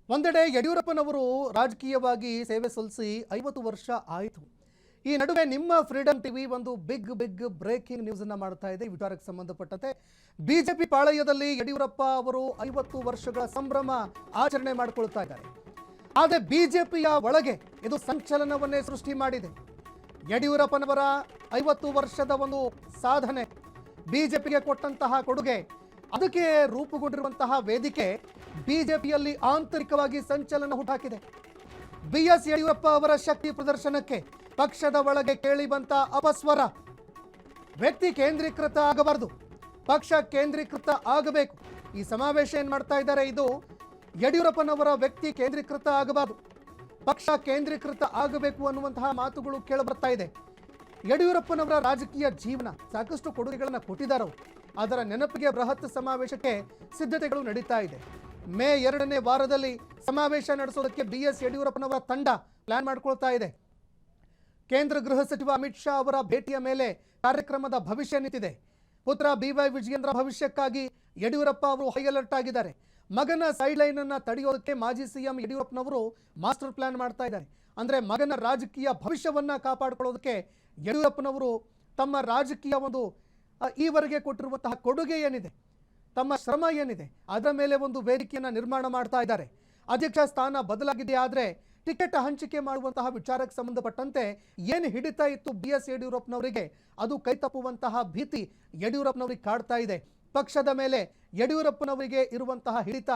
ಒಂದೆಡೆ ಯಡಿಯೂರಪ್ಪನವರು ರಾಜಕೀಯವಾಗಿ ಸೇವೆ ಸಲ್ಲಿಸಿ 50 ವರ್ಷ ಆಯಿತು. ಈ ನಡುವೆ ನಿಮ್ಮ ಫ್ರೀಡಂ ಟಿವಿ ಒಂದು ಬಿಗ್ ಬ್ರೇಕಿಂಗ್ ನ್ಯೂಸ್ ಅನ್ನು ಮಾಡ್ತಾ ಇದೆ. ಈ ವಿಚಾರಕ್ಕೆ ಸಂಬಂಧಪಟ್ಟಂತೆ ಬಿಜೆಪಿ ಪಾಳಯದಲ್ಲಿ ಯಡಿಯೂರಪ್ಪ ಅವರು 50 ವರ್ಷಗಳ ಸಂಭ್ರಮ ಆಚರಣೆ ಮಾಡಿಕೊಳ್ತಾ ಇದ್ದಾರೆ. ಆದರೆ ಬಿಜೆಪಿಯ ಒಳಗೆ ಇದು ಸಂಚಲನವನ್ನೇ ಸೃಷ್ಟಿ ಮಾಡಿದೆ. ಯಡಿಯೂರಪ್ಪನವರ 50 ವರ್ಷದ ಒಂದು ಸಾಧನೆ, ಬಿಜೆಪಿಗೆ ಕೊಟ್ಟಂತಹ ಕೊಡುಗೆ, ಅದಕ್ಕೆ ರೂಪುಗೊಂಡಿರುವಂತಹ ವೇದಿಕೆ ಬಿಜೆಪಿಯಲ್ಲಿ ಆಂತರಿಕವಾಗಿ ಸಂಚಲನ ಹುಟ್ಟಾಕಿದೆ. ಬಿಎಸ್ ಯಡಿಯೂರಪ್ಪ ಅವರ ಶಕ್ತಿ ಪ್ರದರ್ಶನಕ್ಕೆ ಪಕ್ಷದ ಒಳಗೆ ಕೇಳಿ ಬಂತ ಅಪಸ್ವರ. ವ್ಯಕ್ತಿ ಕೇಂದ್ರೀಕೃತ ಆಗಬಾರದು, ಪಕ್ಷ ಕೇಂದ್ರೀಕೃತ ಆಗಬೇಕು. ಈ ಸಮಾವೇಶ ಏನ್ ಮಾಡ್ತಾ ಇದ್ದಾರೆ, ಇದು ಯಡಿಯೂರಪ್ಪನವರ ವ್ಯಕ್ತಿ ಕೇಂದ್ರೀಕೃತ ಆಗಬಾರದು, ಪಕ್ಷ ಕೇಂದ್ರೀಕೃತ ಆಗಬೇಕು ಅನ್ನುವಂತಹ ಮಾತುಗಳು ಕೇಳಬರ್ತಾ ಇದೆ. ಯಡಿಯೂರಪ್ಪನವರ ರಾಜಕೀಯ ಜೀವನ ಸಾಕಷ್ಟು ಕೊಡುಗೆಗಳನ್ನು ಕೊಟ್ಟಿದ್ದಾರೆ. ಅದರ ನೆನಪಿಗೆ ಬೃಹತ್ ಸಮಾವೇಶಕ್ಕೆ ಸಿದ್ಧತೆಗಳು ನಡೀತಾ ಇದೆ. ಮೇ 2ನೇ ವಾರದಲ್ಲಿ ಸಮಾವೇಶ ನಡೆಸೋದಕ್ಕೆ ಬಿಎಸ್ ಯಡಿಯೂರಪ್ಪನವರ ತಂಡ ಪ್ಲಾನ್ ಮಾಡಿಕೊಳ್ತಾ ಇದೆ. ಕೇಂದ್ರ ಗೃಹ ಸಚಿವ ಅಮಿತ್ ಶಾ ಅವರ ಭೇಟಿಯ ಮೇಲೆ ಕಾರ್ಯಕ್ರಮದ ಭವಿಷ್ಯ ನಿಂತಿದೆ. ಪುತ್ರ ಬಿವೈ ವಿಜಯೇಂದ್ರ ಭವಿಷ್ಯಕ್ಕಾಗಿ ಯಡಿಯೂರಪ್ಪ ಅವರು ಹೈ ಅಲರ್ಟ್ ಆಗಿದ್ದಾರೆ. ಮಗನ ಸೈಡ್ ಲೈನ್ ಅನ್ನ ತಡೆಯೋದಕ್ಕೆ ಮಾಜಿ ಸಿಎಂ ಯಡಿಯೂರಪ್ಪನವರು ಮಾಸ್ಟರ್ ಪ್ಲಾನ್ ಮಾಡ್ತಾ ಇದ್ದಾರೆ. ಅಂದ್ರೆ ಮಗನ ರಾಜಕೀಯ ಭವಿಷ್ಯವನ್ನ ಕಾಪಾಡಿಕೊಳ್ಳೋದಕ್ಕೆ ಯಡಿಯೂರಪ್ಪನವರು ತಮ್ಮ ರಾಜಕೀಯ ಒಂದು ಈವರೆಗೆ ಕೊಟ್ಟಿರುವಂತಹ ಕೊಡುಗೆ ಏನಿದೆ, ತಮ್ಮ ಶ್ರಮ ಏನಿದೆ, ಅದರ ಮೇಲೆ ಒಂದು ವೇದಿಕೆಯನ್ನು ನಿರ್ಮಾಣ ಮಾಡ್ತಾ ಇದ್ದಾರೆ. ಅಧ್ಯಕ್ಷ ಸ್ಥಾನ ಬದಲಾಗಿದೆ, ಆದರೆ ಟಿಕೆಟ್ ಹಂಚಿಕೆ ಮಾಡುವಂತಹ ವಿಚಾರಕ್ಕೆ ಸಂಬಂಧಪಟ್ಟಂತೆ ಏನು ಹಿಡಿತಾ ಇತ್ತು ಬಿಎಸ್ ಯಡಿಯೂರಪ್ಪನವರಿಗೆ, ಅದು ಕೈತಪ್ಪುವಂತಹ ಭೀತಿ ಯಡಿಯೂರಪ್ಪನವರಿಗೆ ಕಾಡ್ತಾ ಇದೆ. ಪಕ್ಷದ ಮೇಲೆ ಯಡಿಯೂರಪ್ಪನವರಿಗೆ ಇರುವಂತಹ ಹಿಡಿತ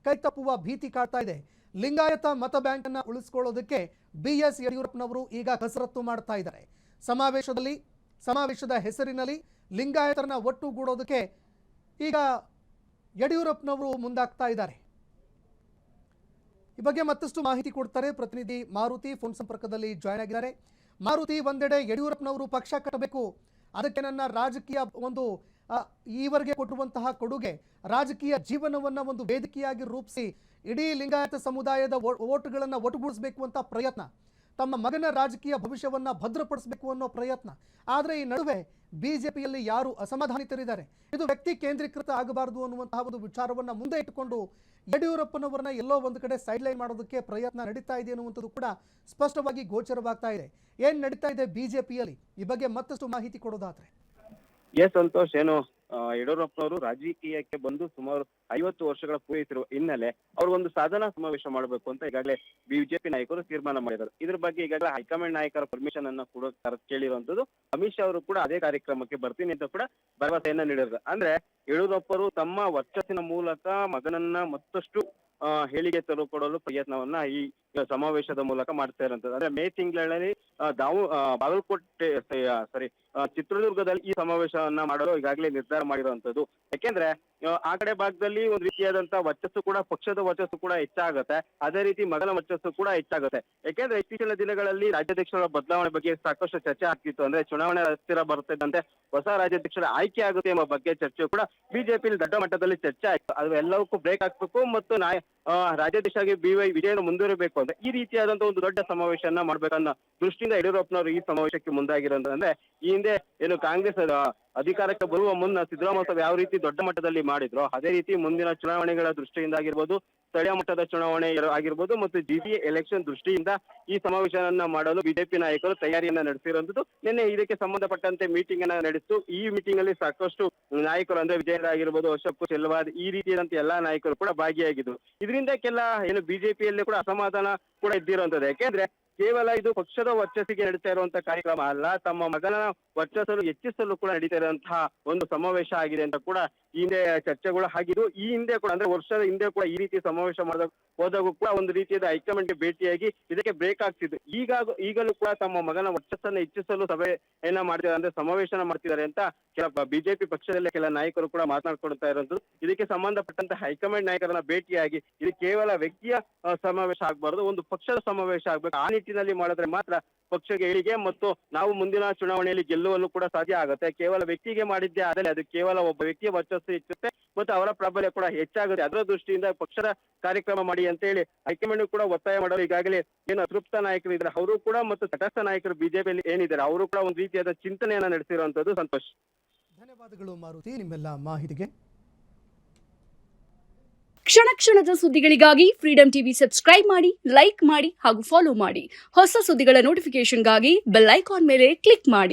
ಕೈತಪ್ಪುವ ಭೀತಿ ಕಾಡ್ತಾ ಇದೆ. ಲಿಂಗಾಯತ ಮತ ಬ್ಯಾಂಕ್ ಅನ್ನು ಉಳಿಸ್ಕೊಳ್ಳೋದಕ್ಕೆ ಬಿಎಸ್ ಯಡಿಯೂರಪ್ಪನವರು ಈಗ ಕಸರತ್ತು ಮಾಡ್ತಾ ಇದ್ದಾರೆ. ಸಮಾವೇಶದ ಹೆಸರಿನಲ್ಲಿ ಲಿಂಗಾಯತರನ್ನ ಒಟ್ಟುಗೂಡೋದಕ್ಕೆ ಈಗ ಯಡಿಯೂರಪ್ಪನವರು ಮುಂದಾಗ್ತಾ ಇದ್ದಾರೆ. ಈ ಬಗ್ಗೆ ಮತ್ತಷ್ಟು ಮಾಹಿತಿ ಕೊಡ್ತಾರೆ ಪ್ರತಿನಿಧಿ ಮಾರುತಿ, ಫೋನ್ ಸಂಪರ್ಕದಲ್ಲಿ ಜಾಯ್ನ್ ಆಗಿದ್ದಾರೆ. ಮಾರುತಿ, ಒಂದೆಡೆ ಯಡಿಯೂರಪ್ಪನವರು ಪಕ್ಷ ಕಟ್ಟಬೇಕು, ಅದಕ್ಕೆ ನನ್ನ ರಾಜಕೀಯ ಒಂದು ಈವರೆಗೆ ಕೊಟ್ಟಿರುವಂತಹ ಕೊಡುಗೆ, ರಾಜಕೀಯ ಜೀವನವನ್ನ ಒಂದು ವೇದಿಕೆಯಾಗಿ ರೂಪಿಸಿ ಇಡೀ ಲಿಂಗಾಯತ ಸಮುದಾಯದ ಓಟುಗಳನ್ನು ಒಟ್ಟುಗೂಡಿಸಬೇಕು ಅಂತ ಪ್ರಯತ್ನ, ತಮ್ಮ ಮಗನ ರಾಜಕೀಯ ಭವಿಷ್ಯವನ್ನ ಭದ್ರಪಡಿಸಬೇಕು ಅನ್ನೋ ಪ್ರಯತ್ನ. ಆದರೆ ಈ ನಡುವೆ ಬಿಜೆಪಿಯಲ್ಲಿ ಯಾರು ಅಸಮಾಧಾನಿತರಿದ್ದಾರೆ, ಇದು ವ್ಯಕ್ತಿ ಕೇಂದ್ರೀಕೃತ ಆಗಬಾರದು ಅನ್ನುವಂತಹ ಒಂದು ವಿಚಾರವನ್ನ ಮುಂದೆ ಇಟ್ಟುಕೊಂಡು ಯಡಿಯೂರಪ್ಪನವರನ್ನ ಎಲ್ಲೋ ಒಂದು ಕಡೆ ಸೈಡ್ ಲೈನ್ ಮಾಡೋದಕ್ಕೆ ಪ್ರಯತ್ನ ನಡೀತಾ ಇದೆ ಅನ್ನುವಂಥದ್ದು ಕೂಡ ಸ್ಪಷ್ಟವಾಗಿ ಗೋಚರವಾಗ್ತಾ ಇದೆ. ಏನ್ ನಡೀತಾ ಇದೆ ಬಿಜೆಪಿಯಲ್ಲಿ, ಈ ಬಗ್ಗೆ ಮತ್ತಷ್ಟು ಮಾಹಿತಿ ಕೊಡೋದಾದ್ರೆ? ಎಸ್ ಸಂತೋಷ್, ಏನು ಯಡಿಯೂರಪ್ಪನವರು ರಾಜಕೀಯಕ್ಕೆ ಬಂದು ಸುಮಾರು 50 ವರ್ಷಗಳ ಪೂರೈಸಿರುವ ಹಿನ್ನೆಲೆ ಅವರು ಒಂದು ಸಾಧನಾ ಸಮಾವೇಶ ಮಾಡಬೇಕು ಅಂತ ಈಗಾಗಲೇ ಬಿಜೆಪಿ ನಾಯಕರು ತೀರ್ಮಾನ ಮಾಡಿದ್ದಾರೆ. ಇದ್ರ ಬಗ್ಗೆ ಈಗಾಗಲೇ ಹೈಕಮಾಂಡ್ ನಾಯಕರ ಪರ್ಮಿಷನ್ ಅನ್ನ ಕೂಡ ಕೇಳಿರುವಂತದ್ದು. ಅಮಿತ್ ಶಾ ಅವರು ಕೂಡ ಅದೇ ಕಾರ್ಯಕ್ರಮಕ್ಕೆ ಬರ್ತೀನಿ ಅಂತ ಕೂಡ ಭರವಸೆಯನ್ನ ನೀಡಿದ್ರು. ಅಂದ್ರೆ ಯಡಿಯೂರಪ್ಪರು ತಮ್ಮ ವರ್ಚಸ್ಸಿನ ಮೂಲಕ ಮಗನನ್ನ ಮತ್ತಷ್ಟು ಹೇಳಿಕೆ ಕೊಡಲು ಪ್ರಯತ್ನವನ್ನ ಈ ಸಮಾವೇಶದ ಮೂಲಕ ಮಾಡ್ತಾ ಇರುವಂತದ್ದು. ಅಂದ್ರೆ ಮೇ ತಿಂಗಳಲ್ಲಿ ಬಾಗಲಕೋಟೆ ಚಿತ್ರದುರ್ಗದಲ್ಲಿ ಈ ಸಮಾವೇಶವನ್ನ ಮಾಡಲು ಈಗಾಗಲೇ ನಿರ್ಧಾರ ಮಾಡಿರುವಂತದ್ದು. ಯಾಕೆಂದ್ರೆ ಆ ಕಡೆ ಭಾಗದಲ್ಲಿ ಒಂದು ರೀತಿಯಾದಂತಹ ವರ್ಚಸ್ಸು ಕೂಡ, ಪಕ್ಷದ ವರ್ಚಸ್ಸು ಕೂಡ ಹೆಚ್ಚಾಗುತ್ತೆ, ಅದೇ ರೀತಿ ಮಗನ ವರ್ಚಸ್ಸು ಕೂಡ ಹೆಚ್ಚಾಗುತ್ತೆ. ಯಾಕೆಂದ್ರೆ ಇತ್ತೀಚಿನ ದಿನಗಳಲ್ಲಿ ರಾಜ್ಯಾಧ್ಯಕ್ಷರ ಬದಲಾವಣೆ ಬಗ್ಗೆ ಸಾಕಷ್ಟು ಚರ್ಚೆ ಆಗ್ತಿತ್ತು. ಅಂದ್ರೆ ಚುನಾವಣೆ ಹತ್ತಿರ ಬರುತ್ತಿದ್ದಂತೆ ಹೊಸ ರಾಜ್ಯಾಧ್ಯಕ್ಷರ ಆಯ್ಕೆ ಆಗುತ್ತೆ ಎಂಬ ಬಗ್ಗೆ ಚರ್ಚೆ ಕೂಡ ಬಿಜೆಪಿ ದೊಡ್ಡ ಮಟ್ಟದಲ್ಲಿ ಚರ್ಚೆ ಆಯ್ತು. ಅದು ಎಲ್ಲವಕ್ಕೂ ಬ್ರೇಕ್ ಹಾಕ್ಬೇಕು ಮತ್ತು ರಾಜ್ಯಾಧ್ಯಕ್ಷರಾಗಿ ಬಿವೈ ವಿಜಯೇಂದ್ರ ಮುಂದುವರಿಬೇಕು ಅಂತ ಈ ರೀತಿಯಾದಂತಹ ಒಂದು ದೊಡ್ಡ ಸಮಾವೇಶನ ಮಾಡ್ಬೇಕನ್ನೋ ದೃಷ್ಟಿಯಿಂದ ಯಡಿಯೂರಪ್ಪನವರು ಈ ಸಮಾವೇಶಕ್ಕೆ ಮುಂದಾಗಿರೋದಂದ್ರೆ, ಈ ಹಿಂದೆ ಏನು ಕಾಂಗ್ರೆಸ್ ಅಧಿಕಾರಕ್ಕೆ ಬರುವ ಮುನ್ನ ಸಿದ್ದರಾಮಯ್ಯ ಯಾವ ರೀತಿ ದೊಡ್ಡ ಮಟ್ಟದಲ್ಲಿ ಮಾಡಿದ್ರು, ಅದೇ ರೀತಿ ಮುಂದಿನ ಚುನಾವಣೆಗಳ ದೃಷ್ಟಿಯಿಂದ ಆಗಿರ್ಬೋದು, ಸ್ಥಳೀಯ ಮಟ್ಟದ ಚುನಾವಣೆ ಆಗಿರ್ಬೋದು ಮತ್ತು ಜಿಟಿ ಎಲೆಕ್ಷನ್ ದೃಷ್ಟಿಯಿಂದ ಈ ಸಮಾವೇಶವನ್ನ ಮಾಡಲು ಬಿಜೆಪಿ ನಾಯಕರು ತಯಾರಿಯನ್ನ ನಡೆಸಿರುವಂತದ್ದು. ನಿನ್ನೆ ಇದಕ್ಕೆ ಸಂಬಂಧಪಟ್ಟಂತೆ ಮೀಟಿಂಗ್ ಅನ್ನ ನಡೆಸಿತು. ಈ ಮೀಟಿಂಗ್ ಅಲ್ಲಿ ಸಾಕಷ್ಟು ನಾಯಕರು, ಅಂದ್ರೆ ವಿಜಯೇಂದ್ರ ಆಗಿರ್ಬೋದು, ಅಶೋಕ್ ಚೆಲ್ವಾದ್, ಈ ರೀತಿಯಾದಂತ ಎಲ್ಲಾ ನಾಯಕರು ಕೂಡ ಭಾಗಿಯಾಗಿದ್ರು. ಇದರಿಂದ ಕೆಲ ಏನು ಬಿಜೆಪಿಯಲ್ಲಿ ಕೂಡ ಅಸಮಾಧಾನ ಕೂಡ ಇದ್ದಿರುವಂತದ್ದು. ಯಾಕೆಂದ್ರೆ ಕೇವಲ ಇದು ಪಕ್ಷದ ವರ್ಚಸ್ಸಿಗೆ ನಡೀತಾ ಇರುವಂತಹ ಕಾರ್ಯಕ್ರಮ ಅಲ್ಲ, ತಮ್ಮ ಮಗನ ವರ್ಚಸ್ಸನ್ನು ಹೆಚ್ಚಿಸಲು ಕೂಡ ನಡೀತಾ ಇರುವಂತಹ ಒಂದು ಸಮಾವೇಶ ಆಗಿದೆ ಅಂತ ಕೂಡ ಈ ಹಿಂದೆ ಚರ್ಚೆಗಳು ಆಗಿದ್ದು. ಈ ಹಿಂದೆ ಕೂಡ, ಅಂದ್ರೆ ವರ್ಷದ ಹಿಂದೆ ಕೂಡ ಈ ರೀತಿ ಸಮಾವೇಶ ಹೋದಾಗೂ ಕೂಡ ಒಂದು ರೀತಿಯಾದ ಹೈಕಮಾಂಡ್ಗೆ ಭೇಟಿಯಾಗಿ ಇದಕ್ಕೆ ಬ್ರೇಕ್ ಆಗ್ತಿದ್ದು. ಈಗಲೂ ಕೂಡ ತಮ್ಮ ಮಗನ ವರ್ಚಸ್ಸನ್ನು ಹೆಚ್ಚಿಸಲು ಸಭೆಯನ್ನ ಮಾಡ್ತಿದ್ದಾರೆ, ಅಂದ್ರೆ ಸಮಾವೇಶನ ಮಾಡ್ತಿದ್ದಾರೆ ಅಂತ ಕೆಲ ಬಿಜೆಪಿ ಪಕ್ಷದಲ್ಲೇ ಕೆಲ ನಾಯಕರು ಕೂಡ ಮಾತನಾಡ್ಕೊಳ್ತಾ ಇರೋದು. ಇದಕ್ಕೆ ಸಂಬಂಧಪಟ್ಟಂತ ಹೈಕಮಾಂಡ್ ನಾಯಕರನ್ನ ಭೇಟಿಯಾಗಿ ಇದು ಕೇವಲ ವ್ಯಕ್ತಿಯ ಸಮಾವೇಶ ಆಗ್ಬಾರ್ದು, ಒಂದು ಪಕ್ಷದ ಸಮಾವೇಶ ಆಗ್ಬೇಕು. ಆ ನಿಟ್ಟಿನಲ್ಲಿ ಮಾಡಿದ್ರೆ ಮಾತ್ರ ಪಕ್ಷಕ್ಕೆ ಏಳಿಗೆ ಮತ್ತು ನಾವು ಮುಂದಿನ ಚುನಾವಣೆಯಲ್ಲಿ ಗೆಲ್ಲುವಲ್ಲೂ ಕೂಡ ಸಾಧ್ಯ ಆಗುತ್ತೆ. ಕೇವಲ ವ್ಯಕ್ತಿಗೆ ಮಾಡಿದ್ದೆ ಆದರೆ ಅದು ಕೇವಲ ಒಬ್ಬ ವ್ಯಕ್ತಿಯ ವರ್ಚಸ್ಸು ಹೆಚ್ಚುತ್ತೆ ಮತ್ತು ಅವರ ಪ್ರಾಬಲ್ಯ ಕೂಡ ಹೆಚ್ಚಾಗುತ್ತೆ. ಅದರ ದೃಷ್ಟಿಯಿಂದ ಪಕ್ಷದ ಕಾರ್ಯಕ್ರಮ ಮಾಡಿ ಅಂತ ಹೇಳಿ ಹೈಕಮಾಂಡ್ ಕೂಡ ಒತ್ತಾಯ ಮಾಡಲು ಈಗಾಗಲೇ ಏನು ಅತೃಪ್ತ ನಾಯಕರು ಇದ್ದಾರೆ ಅವರು ಕೂಡ ಮತ್ತು ತಟಸ್ಥ ನಾಯಕರು ಬಿಜೆಪಿಯಲ್ಲಿ ಏನಿದ್ದಾರೆ ಅವರು ಕೂಡ ಒಂದು ರೀತಿಯಾದ ಚಿಂತನೆಯನ್ನ ನಡೆಸಿರುವಂತದ್ದು. ಸಂತೋಷ್, ಧನ್ಯವಾದಗಳು ಮಾರುತಿ ನಿಮ್ಮೆಲ್ಲ ಮಾಹಿತಿಗೆ. ಕ್ಷಣ ಕ್ಷಣದ ಸುದ್ದಿಗಳಿಗಾಗಿ ಫ್ರೀಡಂ ಟಿವಿ ಸಬ್ಸ್ಕ್ರೈಬ್ ಮಾಡಿ, ಲೈಕ್ ಮಾಡಿ ಹಾಗೂ ಫಾಲೋ ಮಾಡಿ. ಹೊಸ ಸುದ್ದಿಗಳ ನೋಟಿಫಿಕೇಶನ್ಗಾಗಿ ಬೆಲ್ ಐಕಾನ್ ಮೇಲೆ ಕ್ಲಿಕ್ ಮಾಡಿ.